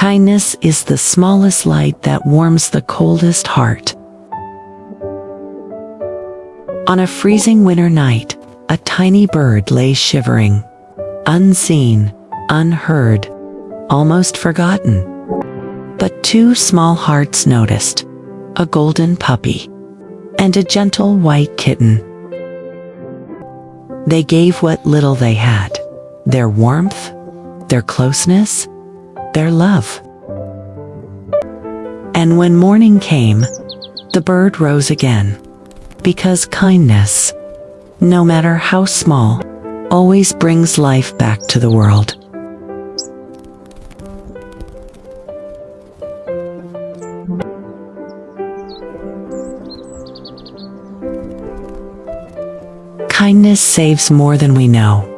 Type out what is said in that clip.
Kindness is the smallest light that warms the coldest heart. On a freezing winter night, a tiny bird lay shivering, unseen, unheard, almost forgotten. But two small hearts noticed, a golden puppy and a gentle white kitten. They gave what little they had, their warmth, their closeness, their love. And when morning came, the bird rose again, because kindness, no matter how small, always brings life back to the world. Kindness saves more than we know.